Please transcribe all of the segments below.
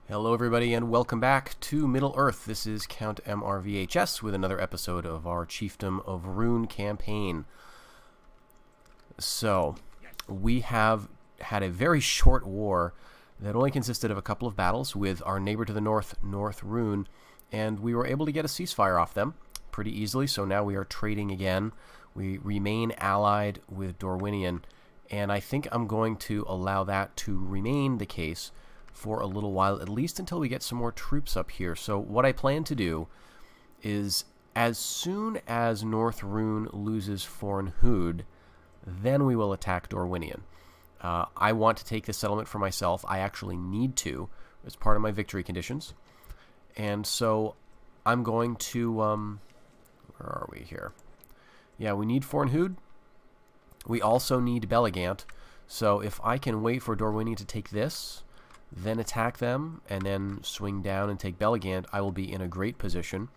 Hello everybody and welcome back to Middle-earth. This is Count MRVHS with another episode of our Chiefdom of Rhun campaign. So, we have had a very short war that only consisted of a couple of battles with our neighbor to the north, North Rhun, and we were able to get a ceasefire off them pretty easily, so now we are trading again. We remain allied with Rhovanion, and I think I'm going to allow that to remain the case for a little while, at least until we get some more troops up here. So what I plan to do is, as soon as North Rhun loses Rhun, then we will attack Rhovanion. I want to take this settlement for myself. I actually need to, as part of my victory conditions. And so I'm going to, where are we here? Yeah, we need Rhun. We also need Belligant. So if I can wait for Rhovanion to take this, then attack them, and then swing down and take Belligant, I will be in a great position.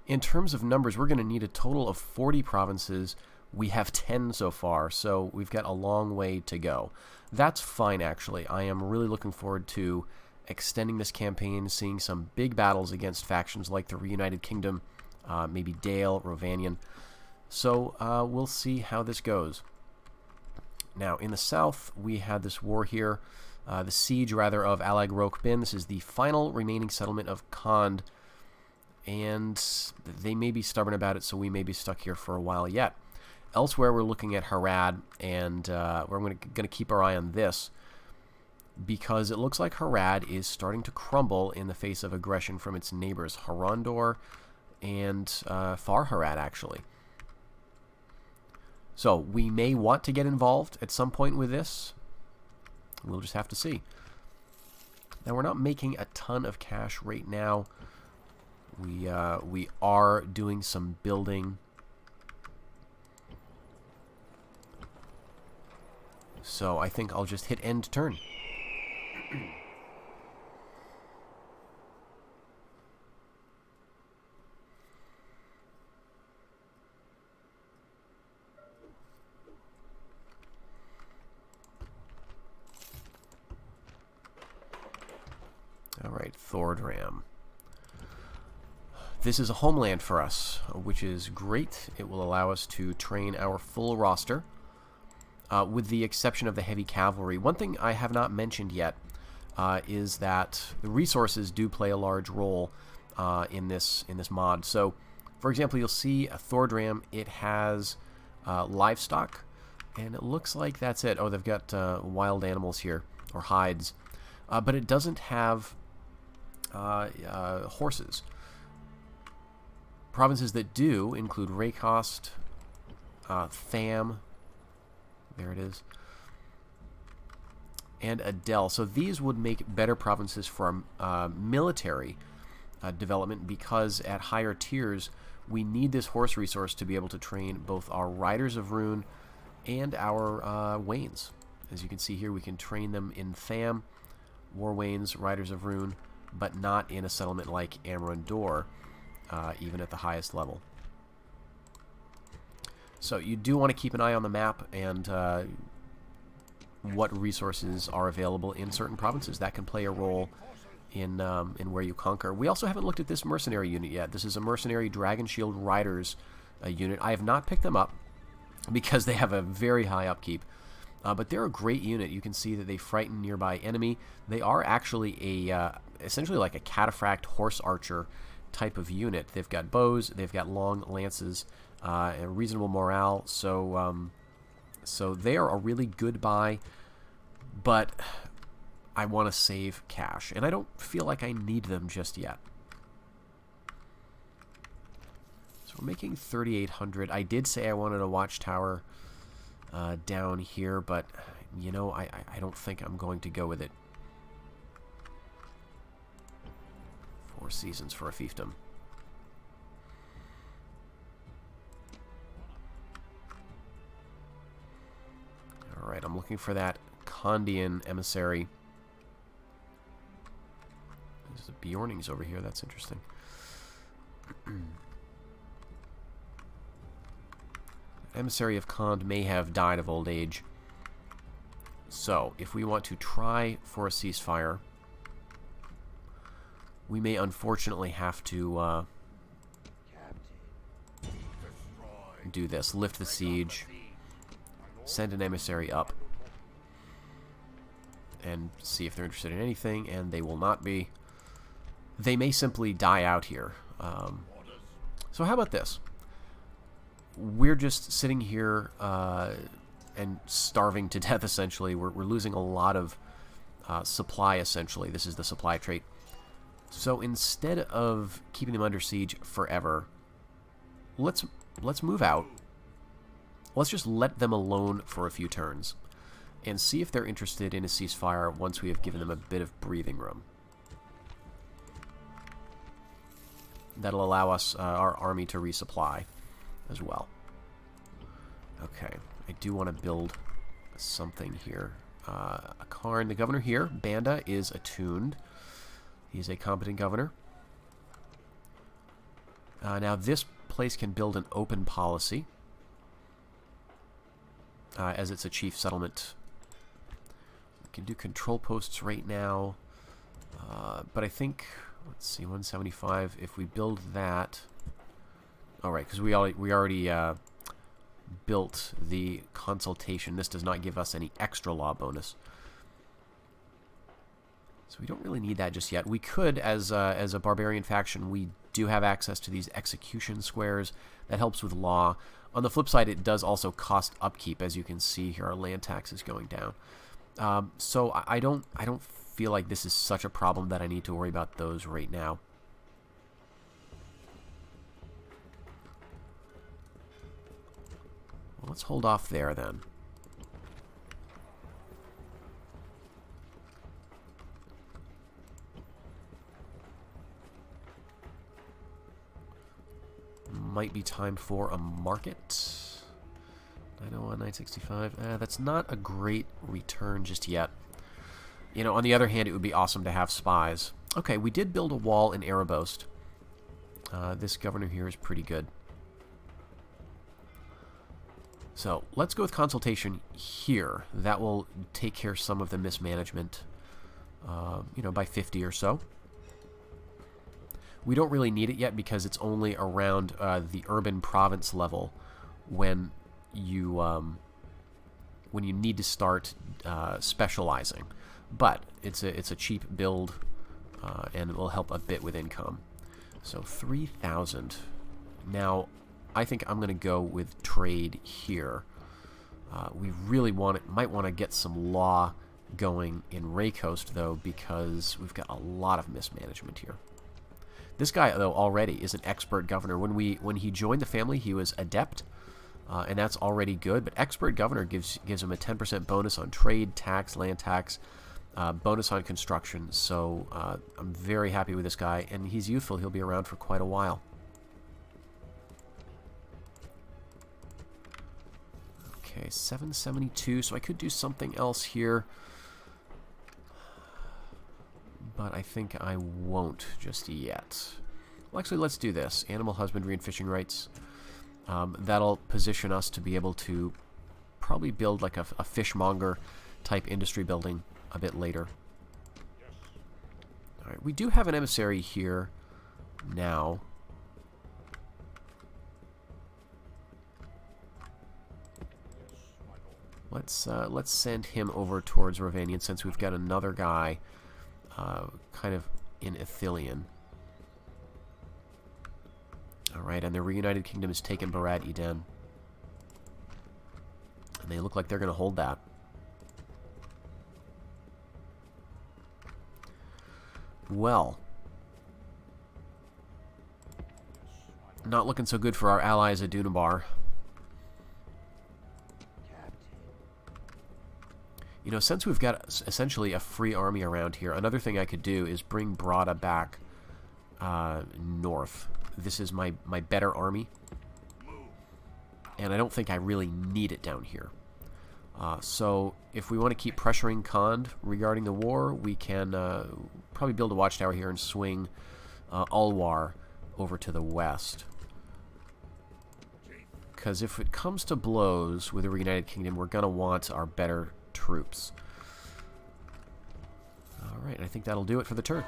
In terms of numbers, we're going to need a total of 40 provinces. We have 10 so far, so we've got a long way to go. That's fine, actually. I am really looking forward to extending this campaign, seeing some big battles against factions like the Reunited Kingdom, maybe Dale, Rhovanion. So we'll see how this goes. Now, in the south, we had this war here. The siege, rather, of Alag Rokbin. This is the final remaining settlement of Khand, and they may be stubborn about it, so we may be stuck here for a while yet. Elsewhere, we're looking at Harad, and we're going to keep our eye on this, because it looks like Harad is starting to crumble in the face of aggression from its neighbors, Harondor and Far Harad, actually. So, we may want to get involved at some point with this. We'll just have to see. Now, we're not making a ton of cash right now. We are doing some building. So I think I'll just hit end turn. Alright, Thordram. This is a homeland for us, which is great. It will allow us to train our full roster, with the exception of the heavy cavalry. One thing I have not mentioned yet is that the resources do play a large role in this mod. So, for example, you'll see a Thordram. It has livestock, and it looks like that's it. Oh, they've got wild animals here, or hides. But it doesn't have horses. Provinces that do include Raycost, Tham, there it is, and Adel. So these would make better provinces for military development, because at higher tiers we need this horse resource to be able to train both our Riders of Rhun and our Wains. As you can see here, we can train them in Tham, War Wains, Riders of Rhun, but not in a settlement like Amrandor, even at the highest level. So you do want to keep an eye on the map and what resources are available in certain provinces. That can play a role in where you conquer. We also haven't looked at this mercenary unit yet. This is a mercenary Dragon Shield Riders unit. I have not picked them up because they have a very high upkeep. But they're a great unit. You can see that they frighten nearby enemy. They are actually essentially like a cataphract horse archer type of unit. They've got bows, they've got long lances, and reasonable morale. So they are a really good buy, but I want to save cash, and I don't feel like I need them just yet. So we're making 3,800. I did say I wanted a watchtower down here, but you know, I don't think I'm going to go with it. 4 seasons for a fiefdom. Alright, I'm looking for that Khandian emissary. There's a Bjornings over here, that's interesting. Emissary of Khand may have died of old age. So, if we want to try for a ceasefire, we may unfortunately have to do this. Lift the siege. Send an emissary up. And see if they're interested in anything, and they will not be. They may simply die out here. So how about this? We're just sitting here and starving to death, essentially. We're losing a lot of supply, essentially. This is the supply trait. So instead of keeping them under siege forever, let's move out. Let's just let them alone for a few turns and see if they're interested in a ceasefire once we have given them a bit of breathing room. That'll allow us, our army, to resupply as well. Okay, I do want to build something here. A Karn, the governor here, Banda, is attuned. He's a competent governor. Now this place can build an open policy, as it's a chief settlement. We can do control posts right now, but I think, let's see, 175. If we build that, all right, because we already built the consultation. This does not give us any extra law bonus, so we don't really need that just yet. We could, as a barbarian faction, we do have access to these execution squares. That helps with law. On the flip side, it does also cost upkeep. As you can see here, our land tax is going down. So I don't feel like this is such a problem that I need to worry about those right now. Well, let's hold off there then. Might be time for a market. 901, 965. That's not a great return just yet. You know, on the other hand, it would be awesome to have spies. Okay, we did build a wall in Erebos. This governor here is pretty good. So, let's go with consultation here. That will take care of some of the mismanagement, you know, by 50 or so. We don't really need it yet because it's only around the urban province level when you need to start specializing. But it's a cheap build, and it will help a bit with income. So 3,000. Now, I think I'm going to go with trade here. We really might want to get some law going in Raycoast, though, because we've got a lot of mismanagement here. This guy, though, already is an expert governor. When he joined the family, he was adept, and that's already good. But expert governor gives him a 10% bonus on trade, tax, land tax, bonus on construction. So I'm very happy with this guy, and he's youthful. He'll be around for quite a while. Okay, 772. So I could do something else here, but I think I won't just yet. Well, actually, let's do this. Animal husbandry and fishing rights. That'll position us to be able to probably build like a fishmonger type industry building a bit later. All right, we do have an emissary here now. Let's send him over towards Rhovanion since we've got another guy kind of in Ithilien. Alright, and the Reunited Kingdom has taken Barad Eden. And they look like they're going to hold that. Well, not looking so good for our allies at Adunabar. You know, since we've got essentially a free army around here, another thing I could do is bring Brada back north. This is my better army, and I don't think I really need it down here. So if we want to keep pressuring Khand regarding the war, we can probably build a watchtower here and swing Ulwar over to the west. Because if it comes to blows with the Reunited Kingdom, we're going to want our better troops. Alright, I think that'll do it for the turn.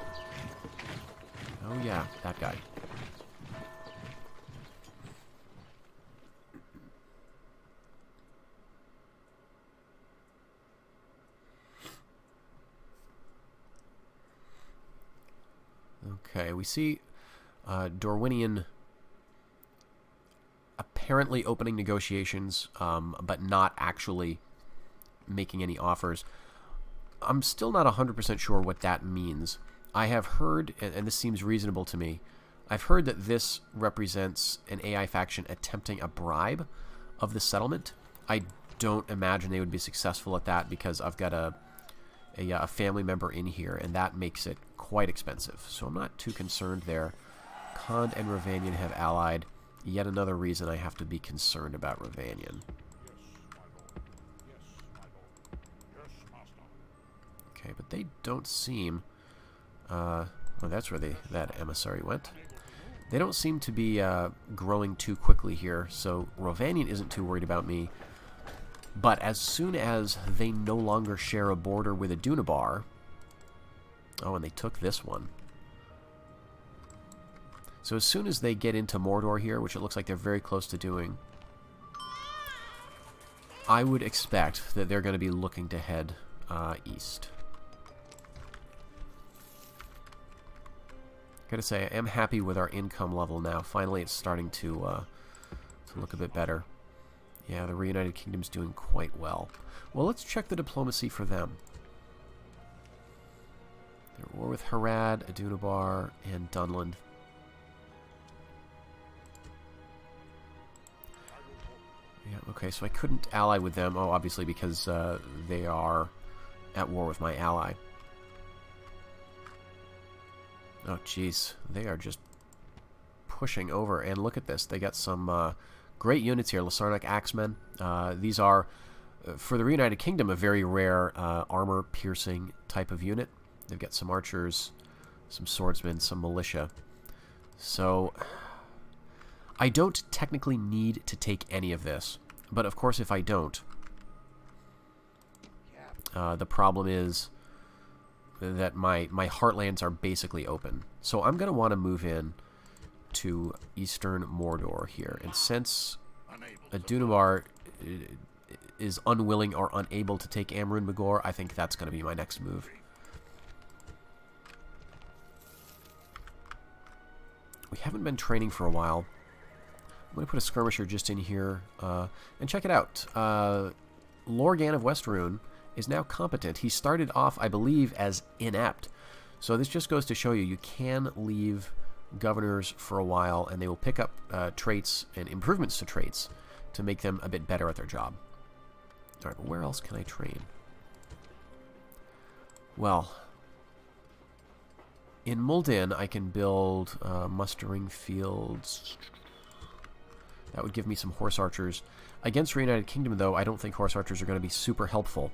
Oh yeah, that guy. Okay, we see Rhovanion apparently opening negotiations, but not actually making any offers. I'm still not 100% sure what that means. I have heard, and this seems reasonable to me, I've heard that this represents an AI faction attempting a bribe of the settlement. I don't imagine they would be successful at that because I've got a family member in here, and that makes it quite expensive. So I'm not too concerned there. Khand and Rhovanion have allied. Yet another reason I have to be concerned about Rhovanion. Okay, but they don't seem... oh, that's where that emissary went. They don't seem to be growing too quickly here, so Rhovanion isn't too worried about me. But as soon as they no longer share a border with Adunabar... Oh, and they took this one. So as soon as they get into Mordor here, which it looks like they're very close to doing, I would expect that they're going to be looking to head east. Gotta say, I am happy with our income level now. Finally, it's starting to look a bit better. Yeah, the Reunited Kingdom's doing quite well. Well, let's check the diplomacy for them. They're at war with Harad, Adunabar, and Dunland. Yeah, okay, so I couldn't ally with them. Oh, obviously because they are at war with my ally. Oh, jeez. They are just pushing over. And look at this. They got some great units here. Lasarnak Axemen. These are, for the Reunited Kingdom, a very rare armor-piercing type of unit. They've got some archers, some swordsmen, some militia. So... I don't technically need to take any of this, but of course if I don't, the problem is that my heartlands are basically open. So I'm going to want to move in to eastern Mordor here, and since Adunabar is unwilling or unable to take Amrun Magor, I think that's going to be my next move. We haven't been training for a while. I'm going to put a skirmisher just in here, and check it out. Lorgan of West Rhun is now competent. He started off, I believe, as inept. So this just goes to show you can leave governors for a while, and they will pick up traits and improvements to traits to make them a bit better at their job. All right, but where else can I train? Well, in Muldin, I can build mustering fields. That would give me some horse archers. Against Reunited Kingdom, though, I don't think horse archers are going to be super helpful.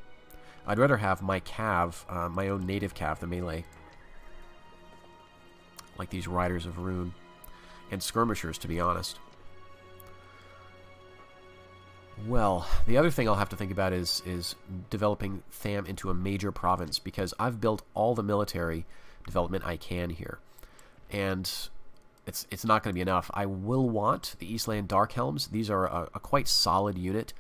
I'd rather have my cav, my own native cav, the melee. Like these Riders of Rhun. And skirmishers, to be honest. Well, the other thing I'll have to think about is developing Tham into a major province, because I've built all the military development I can here. And... It's not going to be enough. I will want the Eastland Darkhelms. These are a quite solid unit.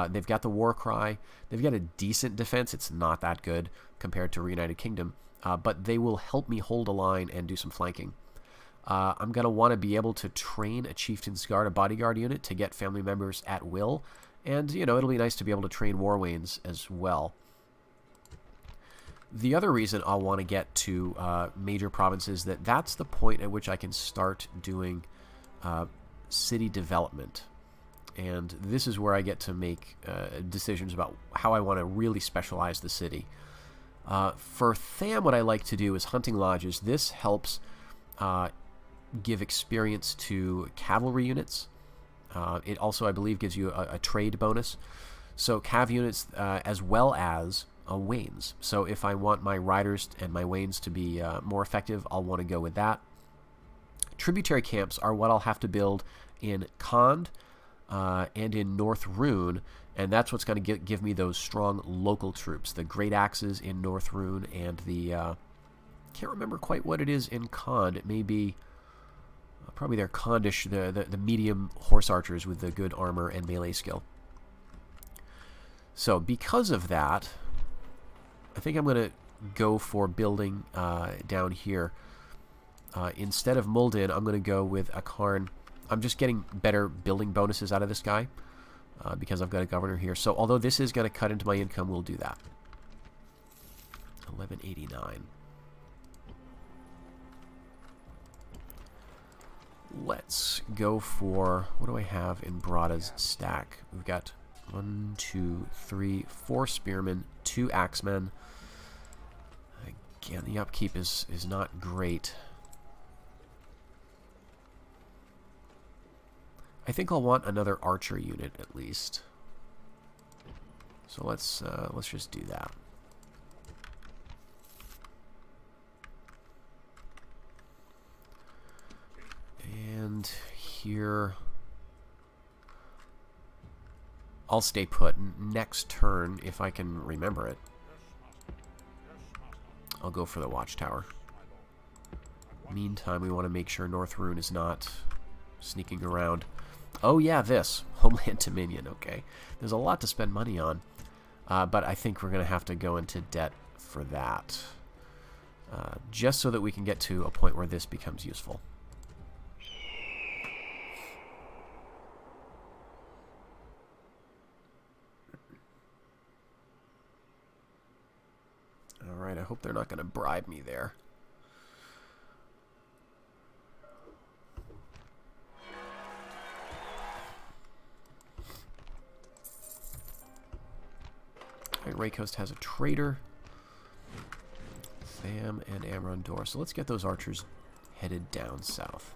They've got the war cry. They've got a decent defense. It's not that good compared to Reunited Kingdom. But they will help me hold a line and do some flanking. I'm going to want to be able to train a Chieftain's Guard, a bodyguard unit, to get family members at will. And, you know, it'll be nice to be able to train Warwains as well. The other reason I'll want to get to major provinces, that's the point at which I can start doing city development. And this is where I get to make decisions about how I want to really specialize the city. For Tham, what I like to do is hunting lodges. This helps give experience to cavalry units. It also, I believe, gives you a trade bonus. So cav units as well as... wains. So if I want my riders and my wains to be more effective, I'll want to go with that. Tributary camps are what I'll have to build in Khand and in North Rhun, and that's what's going to give me those strong local troops. The Great Axes in North Rhun and the Can't remember quite what it is in Khand. It may be probably their Khandish, the medium horse archers with the good armor and melee skill. So because of that, I think I'm going to go for building down here. Instead of Muldin, I'm going to go with Akarn. I'm just getting better building bonuses out of this guy because I've got a governor here. So although this is going to cut into my income, we'll do that. 1189. Let's go for, what do I have in Brada's stack? We've got 1, 2, 3, 4 spearmen, 2 axemen. Again, the upkeep is not great. I think I'll want another archer unit at least. So let's just do that. And here, I'll stay put. Next turn, if I can remember it, I'll go for the watchtower. Meantime, we want to make sure North Rhun is not sneaking around. Oh yeah, this. Homeland Dominion, okay. There's a lot to spend money on, but I think we're going to have to go into debt for that. Just so that we can get to a point where this becomes useful. Alright, I hope they're not going to bribe me there. Alright, Raycoast has a trader. Tham and Amrondor. So let's get those archers headed down south.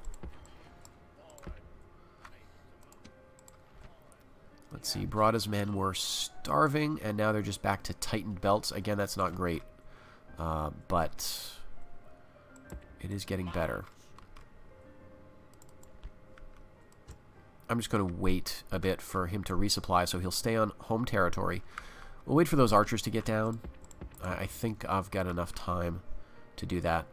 Let's see, Brada's men were starving, and now they're just back to tightened belts. Again, that's not great, but it is getting better. I'm just going to wait a bit for him to resupply, so he'll stay on home territory. We'll wait for those archers to get down. I think I've got enough time to do that.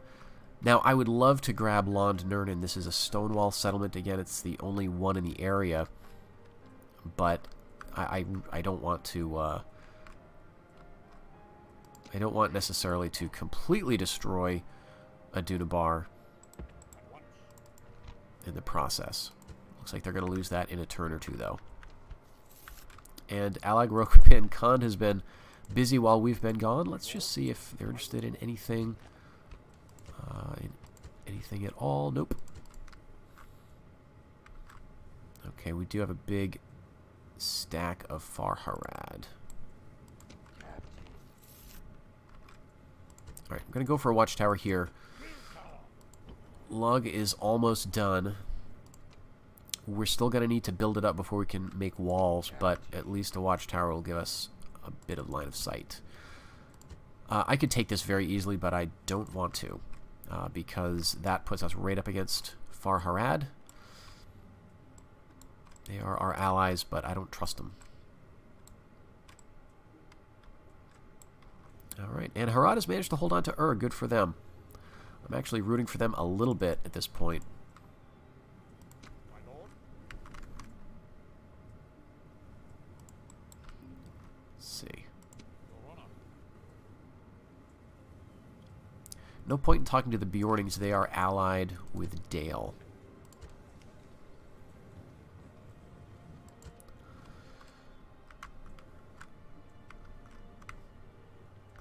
Now, I would love to grab Lond Nurnin. This is a Stonewall settlement. Again, it's the only one in the area. But I don't want to I don't want necessarily to completely destroy Adunabar in the process. Looks like they're going to lose that in a turn or two, though. And Alag Rokupan Khan has been busy while we've been gone. Let's just see if they're interested in anything. Anything at all. Nope. Okay, we do have a big stack of Farharad. Alright, I'm going to go for a watchtower here. Lug is almost done. We're still going to need to build it up before we can make walls, but at least a watchtower will give us a bit of line of sight. I could take this very easily, but I don't want to, because that puts us right up against Farharad. They are our allies, but I don't trust them. Alright, and Harad has managed to hold on to Ur. Good for them. I'm actually rooting for them a little bit at this point. Let's see. No point in talking to the Bjornings. They are allied with Dale.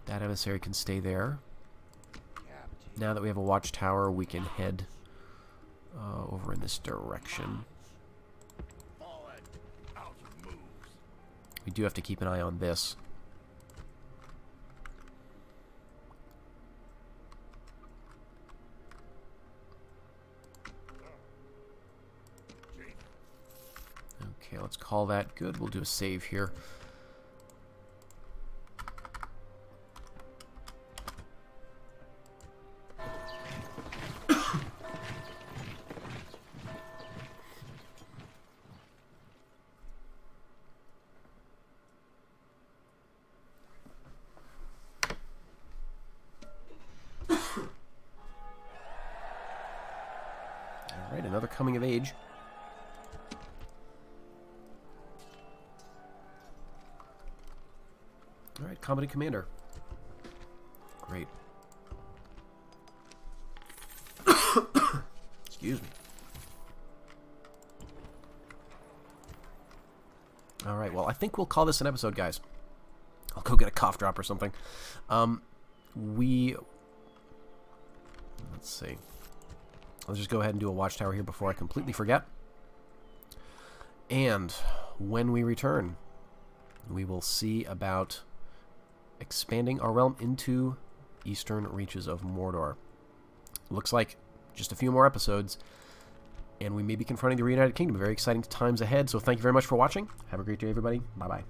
That emissary can stay there. Now that we have a watchtower, we can head over in this direction. We do have to keep an eye on this. Okay, let's call that good. We'll do a save here. another coming of age. All right, competent commander. Great. Excuse me. All right, well, I think we'll call this an episode, guys. I'll go get a cough drop or something. Let's see. Let's just go ahead and do a watchtower here before I completely forget. And when we return, we will see about expanding our realm into eastern reaches of Mordor. Looks like just a few more episodes, and we may be confronting the Reunited Kingdom. Very exciting times ahead, so thank you very much for watching. Have a great day, everybody. Bye-bye.